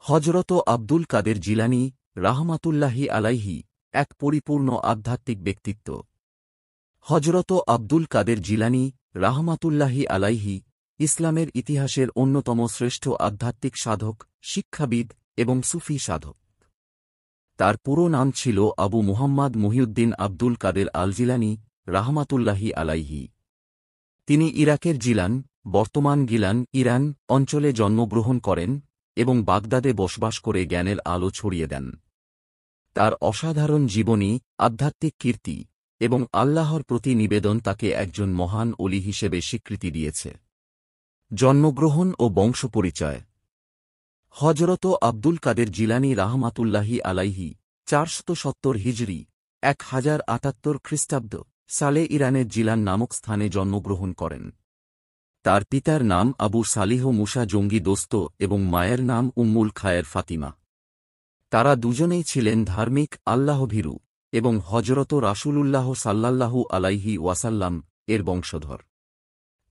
হজরত আব্দুল কাদের জিলানী রাহমাতুল্লাহি আলাইহি এক পরিপূর্ণ আধ্যাত্মিক ব্যক্তিত্ব। হজরত আব্দুল কাদের জিলানী রাহমাতুল্লাহি আলাইহি ইসলামের ইতিহাসের অন্যতম শ্রেষ্ঠ আধ্যাত্মিক সাধক, শিক্ষাবিদ এবং সুফি সাধক। তার পুরো নাম ছিল আবু মুহাম্মদ মুহিউদ্দিন আব্দুল কাদের আল জিলানী রাহমাতুল্লাহি আলাইহি। তিনি ইরাকের জিলান, বর্তমান গিলান, ইরান অঞ্চলে জন্মগ্রহণ করেন এবং বাগদাদে বসবাস করে জ্ঞানের আলো ছড়িয়ে দেন। তার অসাধারণ জীবনী, আধ্যাত্মিক কীর্তি এবং আল্লাহর প্রতি নিবেদন তাকে একজন মহান অলি হিসেবে স্বীকৃতি দিয়েছে। জন্মগ্রহণ ও বংশপরিচয়। হজরত আব্দুল কাদের জিলানী রাহমাতুল্লাহি আলাইহি 470 হিজরি 1078 খ্রিস্টাব্দ সালে ইরানের জিলান নামক স্থানে জন্মগ্রহণ করেন। তার পিতার নাম আবু সালিহ মুসা জঙ্গি দোস্ত এবং মায়ের নাম উম্মুল খায়ের ফাতিমা। তারা দুজনেই ছিলেন ধার্মিক, আল্লাহভীরু এবং হজরত রাসূলুল্লাহ সাল্লাল্লাহু আলাইহি ওয়াসাল্লাম এর বংশধর।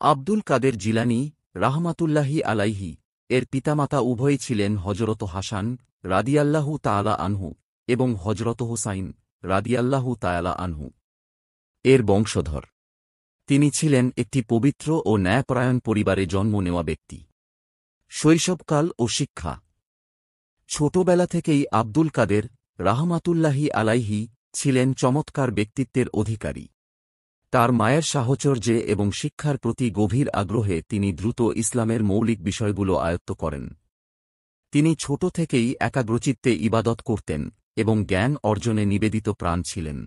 আব্দুল কাদের জিলানী রাহমাতুল্লাহি আলাইহি এর পিতামাতা উভয়ই ছিলেন হজরত হাসান রাদিয়াল্লাহু তাআলা আনহু এবং হজরত হুসাইন রাদিয়াল্লাহু তাআলা আনহু এর বংশধর। তিনি ছিলেন একটি পবিত্র ও ন্যায়পরায়ণ পরিবারে জন্ম নেওয়া ব্যক্তি। শৈশবকাল ও শিক্ষা। ছোটবেলা থেকেই আব্দুল কাদের রাহমাতুল্লাহি আলাইহি ছিলেন চমৎকার ব্যক্তিত্বের অধিকারী। তার মায়ের সাহচর্যে এবং শিক্ষার প্রতি গভীর আগ্রহে তিনি দ্রুত ইসলামের মৌলিক বিষয়গুলো আয়ত্ত করেন। তিনি ছোট থেকেই একাগ্রচিত্তে ইবাদত করতেন এবং জ্ঞান অর্জনে নিবেদিত প্রাণ ছিলেন।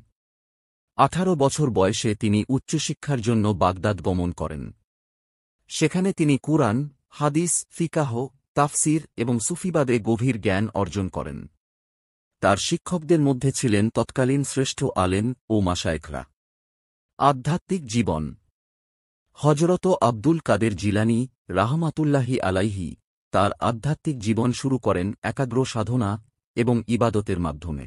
18 বছর বয়সে তিনি উচ্চশিক্ষার জন্য বাগদাদ গমন করেন। সেখানে তিনি কুরআন, হাদিস, ফিকাহ, তাফসির এবং সুফিবাদে গভীর জ্ঞান অর্জন করেন। তার শিক্ষকদের মধ্যে ছিলেন তৎকালীন শ্রেষ্ঠ আলেম ও মাশায়েখরা। আধ্যাত্মিক জীবন। হজরত আব্দুল কাদের জিলানী রাহমাতুল্লাহি আলাইহি তার আধ্যাত্মিক জীবন শুরু করেন একাগ্র সাধনা এবং ইবাদতের মাধ্যমে।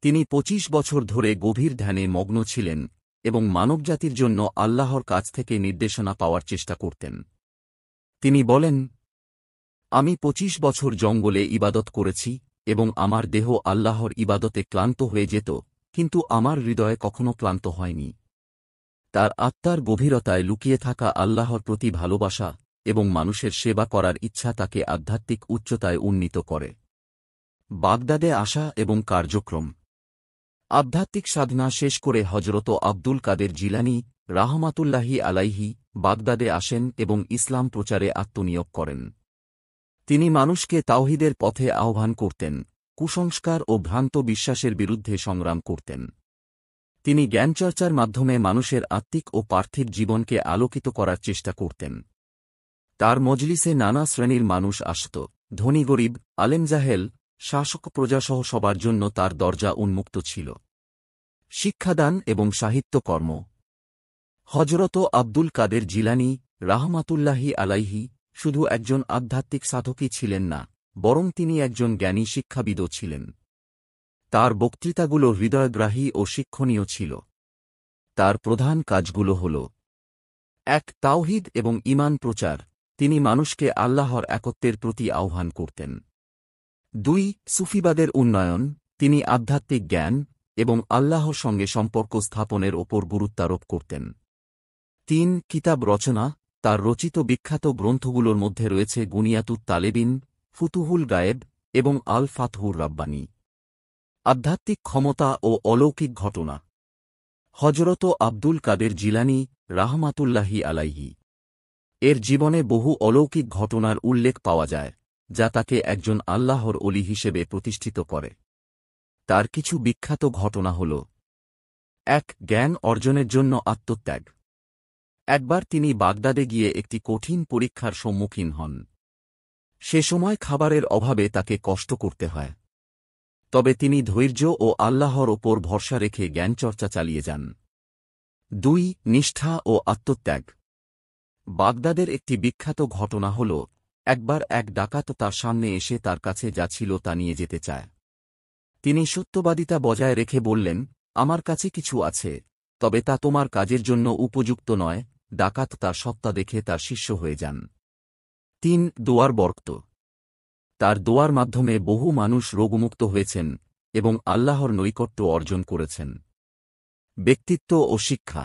তিনি 25 বছর ধরে গভীর ধ্যানে মগ্ন ছিলেন এবং মানবজাতির জন্য আল্লাহর কাছ থেকে নির্দেশনা পাওয়ার চেষ্টা করতেন। তিনি বলেন, আমি 25 বছর জঙ্গলে ইবাদত করেছি এবং আমার দেহ আল্লাহর ইবাদতে ক্লান্ত হয়ে যেত, কিন্তু আমার হৃদয় কখনো ক্লান্ত হয়নি। তার আত্মার গভীরতায় লুকিয়ে থাকা আল্লাহর প্রতি ভালোবাসা এবং মানুষের সেবা করার ইচ্ছা তাকে আধ্যাত্মিক উচ্চতায় উন্নীত করে। বাগদাদে আসা এবং কার্যক্রম। আধ্যাত্মিক সাধনা শেষ করে হজরত আব্দুল কাদের জিলানী রাহমাতুল্লাহি আলাইহি বাগদাদে আসেন এবং ইসলাম প্রচারে আত্মনিয়োগ করেন। তিনি মানুষকে তাওহীদের পথে আহ্বান করতেন, কুসংস্কার ও ভ্রান্ত বিশ্বাসের বিরুদ্ধে সংগ্রাম করতেন। তিনি জ্ঞানচর্চার মাধ্যমে মানুষের আত্মিক ও পার্থিব জীবনকে আলোকিত করার চেষ্টা করতেন। তার মজলিসে নানা শ্রেণীর মানুষ আসত, ধনী গরিব, আলেম জাহেল, শাসক প্রজাসহ সবার জন্য তার দরজা উন্মুক্ত ছিল। শিক্ষাদান এবং সাহিত্যকর্ম। হজরত আব্দুল কাদের জিলানী রাহমাতুল্লাহি আলাইহি শুধু একজন আধ্যাত্মিক সাধকই ছিলেন না, বরং তিনি একজন জ্ঞানী শিক্ষাবিদও ছিলেন। তার বক্তৃতাগুলো হৃদয়গ্রাহী ও শিক্ষণীয় ছিল। তার প্রধান কাজগুলো হল: 1. তাওহীদ এবং ঈমান প্রচার। তিনি মানুষকে আল্লাহর একত্বের প্রতি আহ্বান করতেন। 2. সুফিবাদের উন্নয়ন। তিনি আধ্যাত্মিক জ্ঞান এবং আল্লাহর সঙ্গে সম্পর্ক স্থাপনের ওপর গুরুত্বারোপ করতেন। 3. কিতাব রচনা। তার রচিত বিখ্যাত গ্রন্থগুলোর মধ্যে রয়েছে গুনিয়াতুত তালেবিন, ফুতুহুল গায়েব এবং আল ফাতহুর রাব্বানী। আধ্যাত্মিক ক্ষমতা ও অলৌকিক ঘটনা। হজরত আব্দুল কাদের জিলানী রাহমাতুল্লাহি আলাইহি এর জীবনে বহু অলৌকিক ঘটনার উল্লেখ পাওয়া যায়, যা তাকে একজন আল্লাহর অলি হিসেবে প্রতিষ্ঠিত করে। তার কিছু বিখ্যাত ঘটনা হল: 1. জ্ঞান অর্জনের জন্য আত্মত্যাগ। একবার তিনি বাগদাদে গিয়ে একটি কঠিন পরীক্ষার সম্মুখীন হন। সে সময় খাবারের অভাবে তাকে কষ্ট করতে হয়। তবে তিনি ধৈর্য ও আল্লাহর ওপর ভরসা রেখে জ্ঞানচর্চা চালিয়ে যান। 2. নিষ্ঠা ও আত্মত্যাগ। বাগদাদের একটি বিখ্যাত ঘটনা হল, একবার এক ডাকাত তার সামনে এসে তার কাছে যা ছিল তা নিয়ে যেতে চায়। তিনি সত্যবাদিতা বজায় রেখে বললেন, আমার কাছে কিছু আছে, তবে তা তোমার কাজের জন্য উপযুক্ত নয়। ডাকাত তার সত্তা দেখে তার শিষ্য হয়ে যান। 3. দোয়ার বরকত। তার দোয়ার মাধ্যমে বহু মানুষ রোগমুক্ত হয়েছেন এবং আল্লাহর নৈকট্য অর্জন করেছেন। ব্যক্তিত্ব ও শিক্ষা।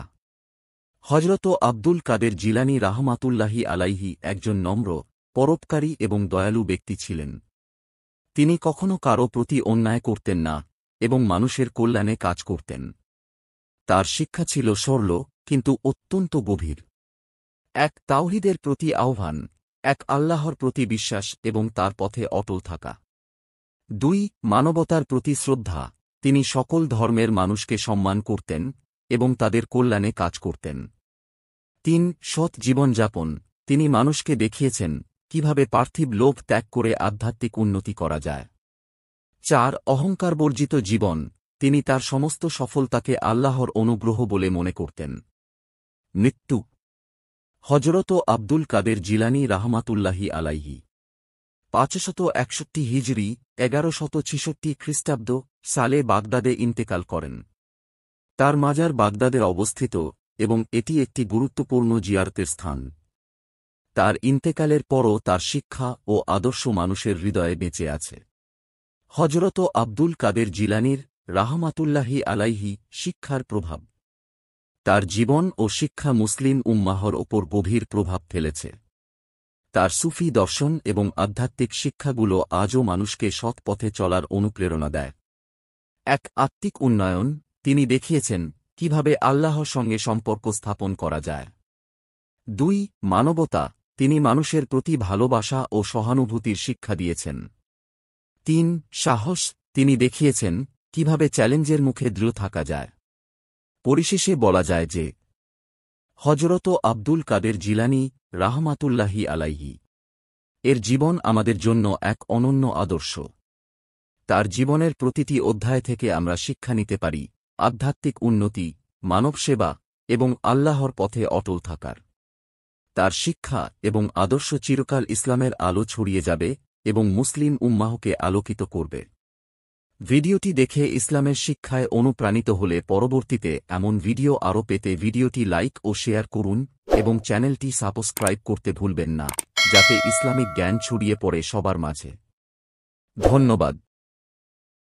হজরত আব্দুল কাদের জিলানী রাহমাতুল্লাহি আলাইহি একজন নম্র, পরোপকারী এবং দয়ালু ব্যক্তি ছিলেন। তিনি কখনও কারও প্রতি অন্যায় করতেন না এবং মানুষের কল্যাণে কাজ করতেন। তার শিক্ষা ছিল সরল কিন্তু অত্যন্ত গভীর। এক, তাওহীদের প্রতি আহ্বান, এক, আল্লাহর প্রতি বিশ্বাস এবং তার পথে অটল থাকা। 2, মানবতার প্রতি শ্রদ্ধা, তিনি সকল ধর্মের মানুষকে সম্মান করতেন এবং তাদের কল্যাণে কাজ করতেন। 3, সৎ জীবনযাপন, তিনি মানুষকে দেখিয়েছেন কিভাবে পার্থিব লোভ ত্যাগ করে আধ্যাত্মিক উন্নতি করা যায়। 4, অহংকারবর্জিত জীবন, তিনি তার সমস্ত সফলতাকে আল্লাহর অনুগ্রহ বলে মনে করতেন। মৃত্যু। হজরত আব্দুল কাদের জিলানী রাহমাতুল্লাহি আলাইহি 561 হিজরি 1166 খ্রিস্টাব্দ সালে বাগদাদে ইন্তেকাল করেন। তার মাজার বাগদাদে অবস্থিত এবং এটি একটি গুরুত্বপূর্ণ জিয়ারতের স্থান। তার ইন্তেকালের পরও তার শিক্ষা ও আদর্শ মানুষের হৃদয়ে বেঁচে আছে। হজরত আব্দুল কাদের জিলানীর রাহমাতুল্লাহি আলাইহি শিক্ষার প্রভাব। তার জীবন ও শিক্ষা মুসলিম উম্মাহর ওপর গভীর প্রভাব ফেলেছে। তার সুফি দর্শন এবং আধ্যাত্মিক শিক্ষাগুলো আজও মানুষকে সৎ পথে চলার অনুপ্রেরণা দেয়। এক, আত্মিক উন্নয়ন, তিনি দেখিয়েছেন কিভাবে আল্লাহর সঙ্গে সম্পর্ক স্থাপন করা যায়। 2, মানবতা, তিনি মানুষের প্রতি ভালোবাসা ও সহানুভূতির শিক্ষা দিয়েছেন। 3, সাহস, তিনি দেখিয়েছেন কিভাবে চ্যালেঞ্জের মুখে দৃঢ় থাকা যায়। পরিশেষে বলা যায় যে হজরত আব্দুল কাদের জিলানী রাহমাতুল্লাহি আলাইহি এর জীবন আমাদের জন্য এক অনন্য আদর্শ। তার জীবনের প্রতিটি অধ্যায় থেকে আমরা শিক্ষা নিতে পারি আধ্যাত্মিক উন্নতি, মানব সেবা এবং আল্লাহর পথে অটল থাকার। তার শিক্ষা এবং আদর্শ চিরকাল ইসলামের আলো ছড়িয়ে যাবে এবং মুসলিম উম্মাহকে আলোকিত করবে। ভিডিওটি দেখে ইসলামের শিক্ষায় অনুপ্রাণিত হলে পরবর্তীতে এমন ভিডিও আরও পেতে ভিডিওটি লাইক ও শেয়ার করুন এবং চ্যানেলটি সাবস্ক্রাইব করতে ভুলবেন না, যাতে ইসলামিক জ্ঞান ছড়িয়ে পড়ে সবার মাঝে। ধন্যবাদ।